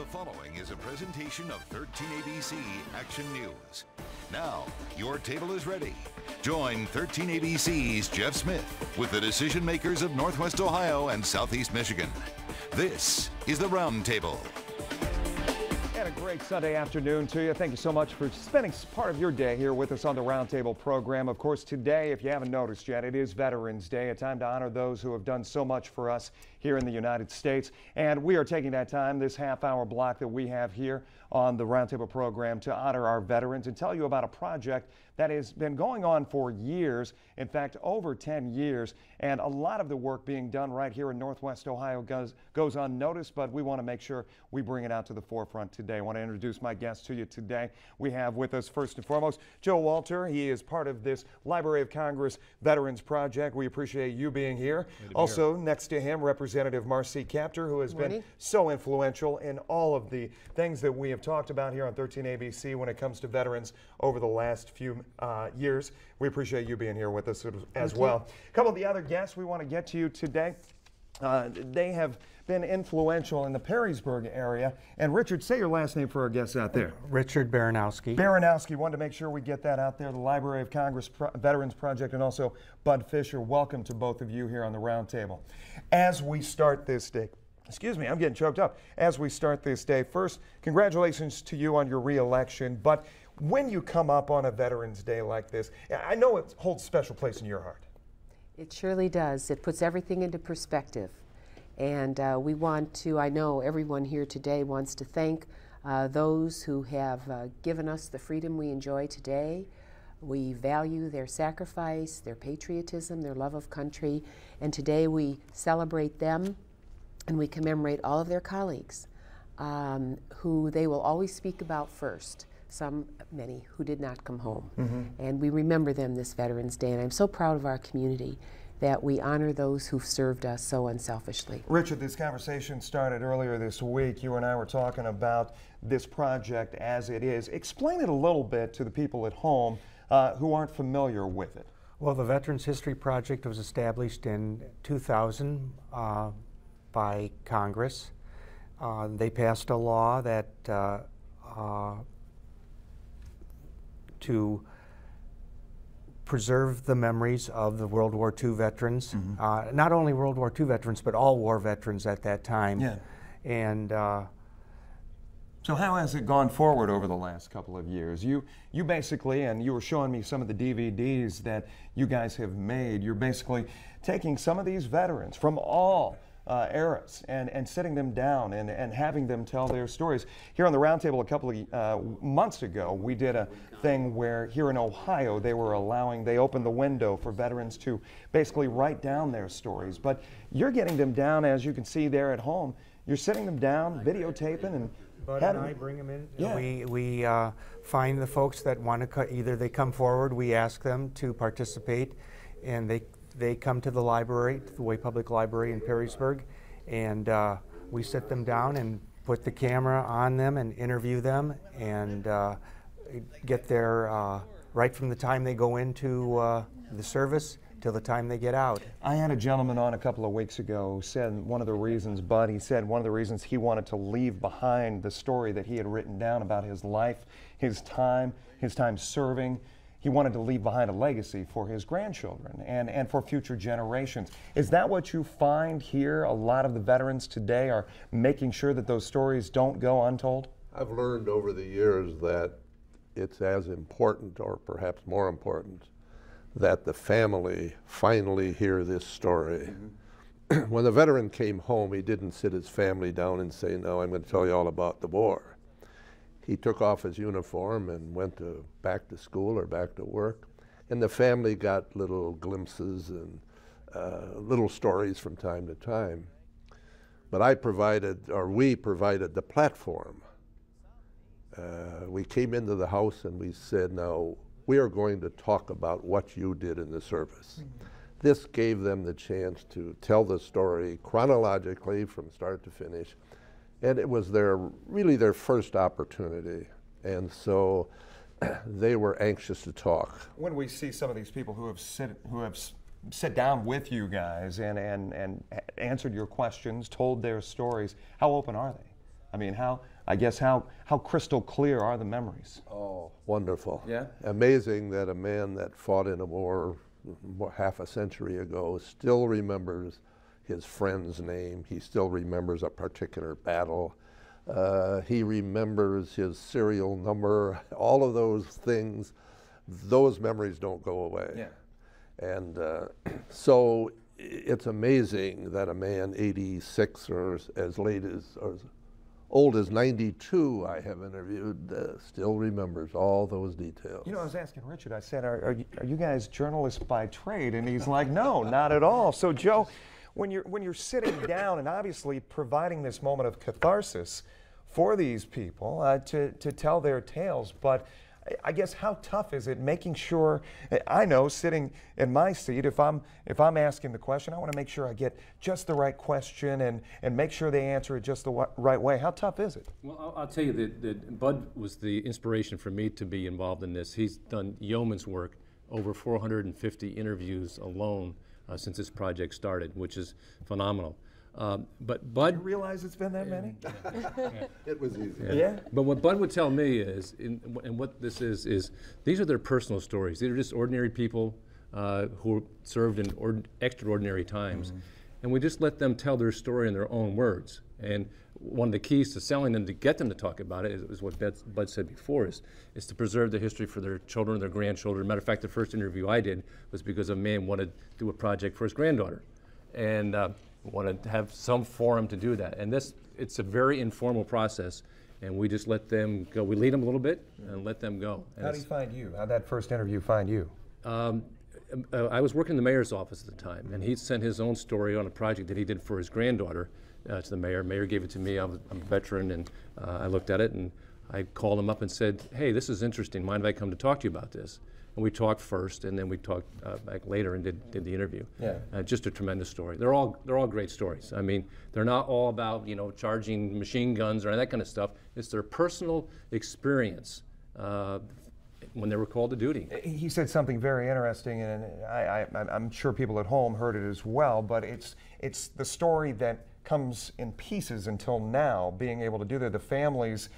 The following is a presentation of 13ABC Action News. Now, your table is ready. Join 13ABC's Jeff Smith with the decision makers of Northwest Ohio and Southeast Michigan. This is the Roundtable. And a great Sunday afternoon to you. Thank you so much for spending part of your day here with us on the Roundtable program. Of course, today, if you haven't noticed yet, it is Veterans Day, a time to honor those who have done so much for us here in the United States. And we are taking that time, this half-hour block that we have here on the Roundtable program, to honor our veterans and tell you about a project that has been going on for years, in fact, over 10 years. And a lot of the work being done right here in Northwest Ohio goes unnoticed, but we want to make sure we bring it out to the forefront today. I want to introduce my guests to you today. We have with us, first and foremost, Joe Walter. He is part of this Library of Congress Veterans Project. We appreciate you being here. Also, next to him, Representative Marcy Kaptur, who has been so influential in all of the things that we have talked about here on 13ABC when it comes to veterans over the last few years. We appreciate you being here with us as well. A couple of the other guests we want to get to you today. They have been influential in the Perrysburg area. And Richard, say your last name for our guests out there. Richard Baranowski. Baranowski, wanted to make sure we get that out there. The Library of Congress Veterans Project, and also Bud Fisher. Welcome to both of you here on the Roundtable. As we start this day, excuse me, I'm getting choked up. As we start this day, first, congratulations to you on your re-election. But when you come up on a Veterans Day like this, I know it holds a special place in your heart. It surely does. It puts everything into perspective. And we want to, I know everyone here today wants to thank those who have given us the freedom we enjoy today. We value their sacrifice, their patriotism, their love of country. And today we celebrate them and we commemorate all of their colleagues who they will always speak about first. Many who did not come home. And we remember them this Veterans Day, and I'm so proud of our community that we honor those who've served us so unselfishly. Richard, this conversation started earlier this week. You and I were talking about this project as it is. Explain it a little bit to the people at home who aren't familiar with it. Well, the Veterans History Project was established in 2000 by Congress. They passed a law that to preserve the memories of the World War II veterans, not only World War II veterans, but all war veterans at that time. Yeah. And so how has it gone forward over the last couple of years? You basically, and you were showing me some of the DVDs that you guys have made, you're basically taking some of these veterans from all eras and sitting them down and having them tell their stories. Here on the Roundtable a couple of months ago, we did a thing where here in Ohio they opened the window for veterans to basically write down their stories. But you're getting them down, as you can see there at home. You're sitting them down, videotaping, and Bud and I bring them in. Yeah. We find the folks that want to, either they come forward, we ask them to participate, and they come to the library, the Way Public Library in Perrysburg, and we sit them down and put the camera on them and interview them and get their, right from the time they go into the service till the time they get out. I had a gentleman on a couple of weeks ago who said one of the reasons, Bud, he said one of the reasons he wanted to leave behind the story that he had written down about his life, his time serving. He wanted to leave behind a legacy for his grandchildren and for future generations. Is that what you find here? A lot of the veterans today are making sure that those stories don't go untold? I've learned over the years that it's as important, or perhaps more important, that the family finally hear this story. When the veteran came home, he didn't sit his family down and say, "No, I'm going to tell you all about the war." He took off his uniform and went back to school or back to work, and the family got little glimpses and little stories from time to time. But we provided the platform. We came into the house and we said, "Now we are going to talk about what you did in the service." This gave them the chance to tell the story chronologically from start to finish. And it was really their first opportunity, and so they were anxious to talk. When we see some of these people who have sat down with you guys and answered your questions, told their stories, how open are they? I mean, how crystal clear are the memories? Oh, wonderful. Yeah? Amazing that a man that fought in a war half a century ago still remembers his friend's name. He still remembers a particular battle. He remembers his serial number. All of those things, those memories don't go away. Yeah. And so it's amazing that a man 86 or as late as, or as old as 92 I have interviewed still remembers all those details. You know, I was asking Richard, I said, are you guys journalists by trade? And he's like, no, not at all. So Joe, when you're sitting down and obviously providing this moment of catharsis for these people to tell their tales, but I guess how tough is it making sure, I know sitting in my seat, if I'm asking the question, I want to make sure I get just the right question and make sure they answer it just the right way. How tough is it? Well, I'll tell you that Bud was the inspiration for me to be involved in this. He's done yeoman's work, over 450 interviews alone since this project started, which is phenomenal. But Bud... You realize it's been that many? It was easy. Yeah. But what Bud would tell me is, and what this is these are their personal stories. These are just ordinary people who served in extraordinary times. And we just let them tell their story in their own words. And one of the keys to selling them, to get them to talk about it, is what Bud said before, is to preserve the history for their children, their grandchildren. Matter of fact, the first interview I did was because a man wanted to do a project for his granddaughter. And wanted to have some forum to do that. And it's a very informal process, and we just let them go. We lead them a little bit and let them go. And How did he find you? How'd that first interview find you? I was working in the mayor's office at the time, and he sent his own story on a project that he did for his granddaughter to the mayor. Mayor gave it to me. I'm a veteran, and I looked at it, and I called him up and said, hey, this is interesting. Mind if I come to talk to you about this? And we talked first, and then we talked back later and did the interview. Yeah. Just a tremendous story. They're all great stories. I mean, they're not all about charging machine guns or that kind of stuff. It's their personal experience when they were called to duty. He said something very interesting, and I'm sure people at home heard it as well. But it's the story that comes in pieces until now, being able to do that. The families,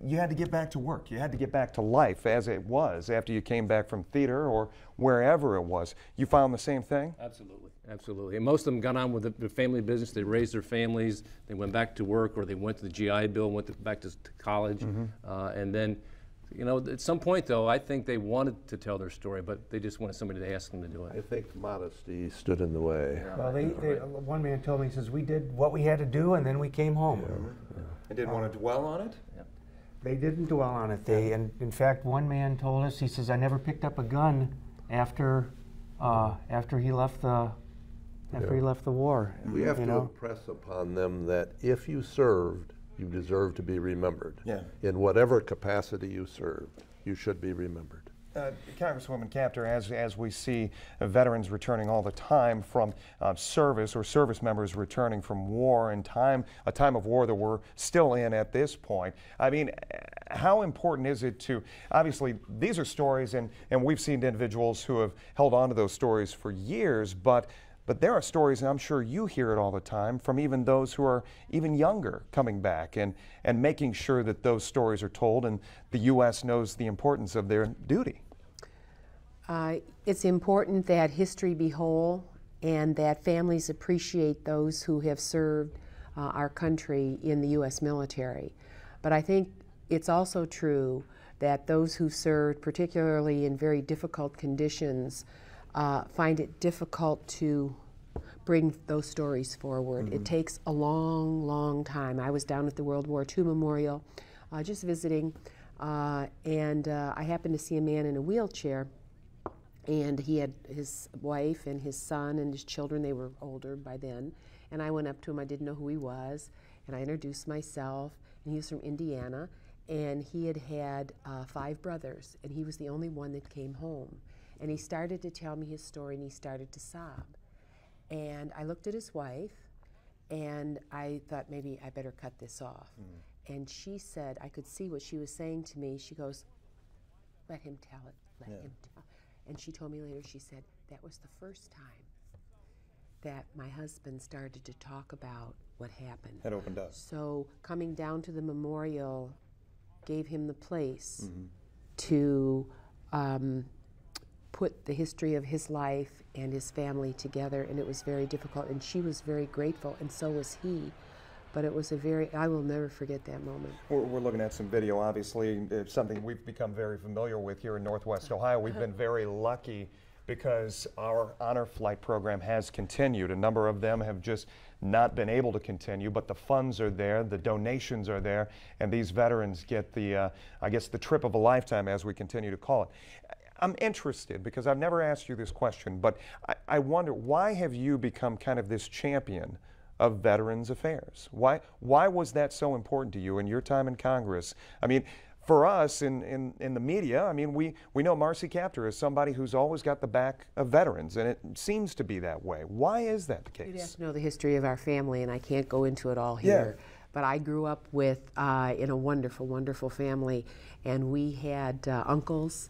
you had to get back to work. You had to get back to life as it was after you came back from theater or wherever it was. You found the same thing? Absolutely, absolutely. And most of them got on with the family business. They raised their families. They went back to work, or they went to the GI Bill, went back to college, and then, at some point, though, I think they wanted to tell their story, but they just wanted somebody to ask them to do it. I think modesty stood in the way. Well, one man told me, he says, we did what we had to do, and then we came home. And didn't want to dwell on it? Yeah. They didn't dwell on it. And in fact, one man told us, he says, I never picked up a gun after he left the war. We have to impress upon them that if you served, you deserve to be remembered. Yeah. In whatever capacity you served, you should be remembered. Congresswoman Capter, as we see veterans returning all the time from service, or service members returning from war, and a time of war that we're still in at this point, I mean, how important is it to, obviously these are stories, and we've seen individuals who have held on to those stories for years, but there are stories, and I'm sure you hear it all the time, from even those who are even younger coming back and making sure that those stories are told, and the U.S. knows the importance of their duty. It's important that history be whole and that families appreciate those who have served our country in the U.S. military. But I think it's also true that those who served, particularly in very difficult conditions, find it difficult to bring those stories forward. It takes a long, long time. I was down at the World War II Memorial just visiting, and I happened to see a man in a wheelchair, and he had his wife and his son and his children. They were older by then, and I went up to him. I didn't know who he was, and I introduced myself, and he was from Indiana, and he had 5 brothers, and he was the only one that came home. And he started to tell me his story, and he started to sob. And I looked at his wife, and I thought maybe I better cut this off. And she said, I could see what she was saying to me. She goes, let him tell it, let him tell. And she told me later, she said, that was the first time that my husband started to talk about what happened. It opened up. So coming down to the memorial gave him the place to put the history of his life and his family together, and it was very difficult, and she was very grateful, and so was he. But it was I will never forget that moment. We're looking at some video, obviously. It's something we've become very familiar with here in Northwest Ohio. We've been very lucky because our honor flight program has continued. A number of them have just not been able to continue, but the funds are there, the donations are there, and these veterans get the, I guess, the trip of a lifetime, as we continue to call it. I'm interested, because I've never asked you this question, but I wonder, why have you become kind of this champion of Veterans Affairs? Why was that so important to you in your time in Congress? I mean, for us in the media, I mean, we know Marcy Kaptur is somebody who's always got the back of veterans, and it seems to be that way. Why is that the case? You'd have to know the history of our family, and I can't go into it all here. Yeah. But I grew up with in a wonderful, wonderful family, and we had uncles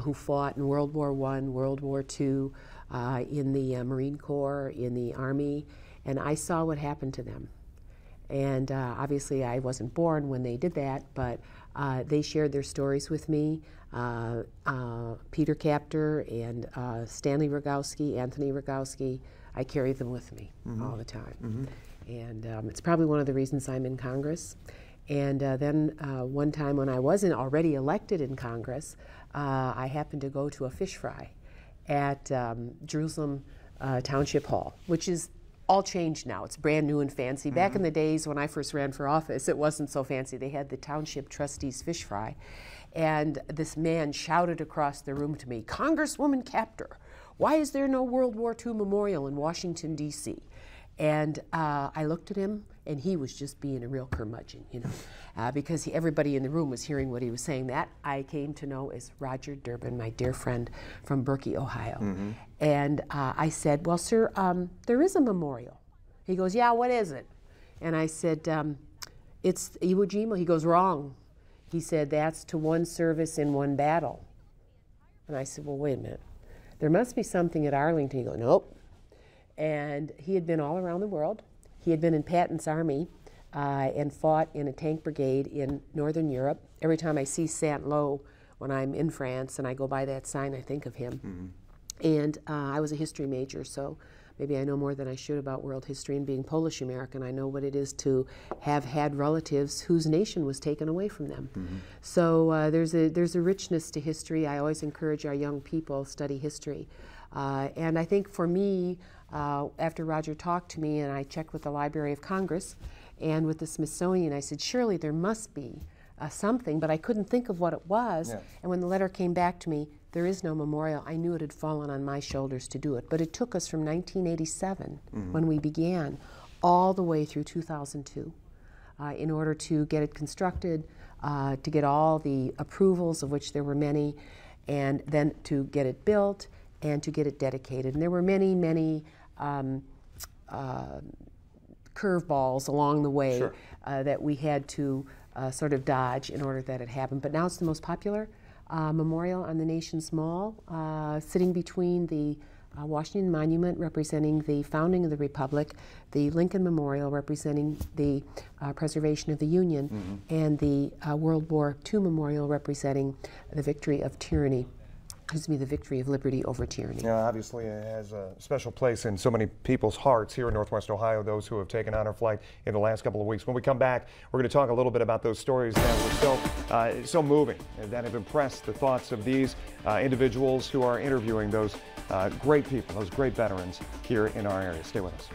who fought in World War I, World War II, in the Marine Corps, in the Army, and I saw what happened to them. And obviously I wasn't born when they did that, but they shared their stories with me. Peter Kaptur and Stanley Rogowski, Anthony Rogowski, I carry them with me all the time. And it's probably one of the reasons I'm in Congress. And then one time when I wasn't already elected in Congress, I happened to go to a fish fry at Jerusalem Township Hall, which is all changed now. It's brand new and fancy. Back in the days when I first ran for office, it wasn't so fancy. They had the Township Trustees Fish Fry. And this man shouted across the room to me, "Congresswoman Kaptur, why is there no World War II memorial in Washington, D.C.? And I looked at him, and he was just being a real curmudgeon, you know, because everybody in the room was hearing what he was saying. That I came to know as Roger Durbin, my dear friend from Berkey, Ohio. And I said, "Well, sir, there is a memorial." He goes, "Yeah, what is it?" And I said, "It's Iwo Jima." He goes, "Wrong." He said, "That's to one service in one battle." And I said, "Well, wait a minute. There must be something at Arlington." He goes, "Nope." And he had been all around the world. He had been in Patton's army and fought in a tank brigade in Northern Europe. Every time I see Saint-Lô when I'm in France and I go by that sign, I think of him. And I was a history major, so maybe I know more than I should about world history. And being Polish American, I know what it is to have had relatives whose nation was taken away from them. So there's a richness to history. I always encourage our young people to study history. And I think for me, after Roger talked to me and I checked with the Library of Congress and with the Smithsonian, I said, surely there must be something, but I couldn't think of what it was. Yeah. And when the letter came back to me, there is no memorial, I knew it had fallen on my shoulders to do it. But it took us from 1987, when we began, all the way through 2002 in order to get it constructed, to get all the approvals, of which there were many, and then to get it built and to get it dedicated. And there were many, many curveballs along the way that we had to sort of dodge in order that it happened. But now it's the most popular memorial on the nation's mall, sitting between the Washington Monument representing the founding of the Republic, the Lincoln Memorial representing the preservation of the Union, and the World War II Memorial representing the victory of tyranny. Excuse me, the victory of liberty over tyranny. Yeah, obviously it has a special place in so many people's hearts here in Northwest Ohio, those who have taken honor flight in the last couple of weeks. When we come back, we're going to talk a little bit about those stories that were so moving, and that have impressed the thoughts of these individuals who are interviewing those great people, those great veterans here in our area. Stay with us.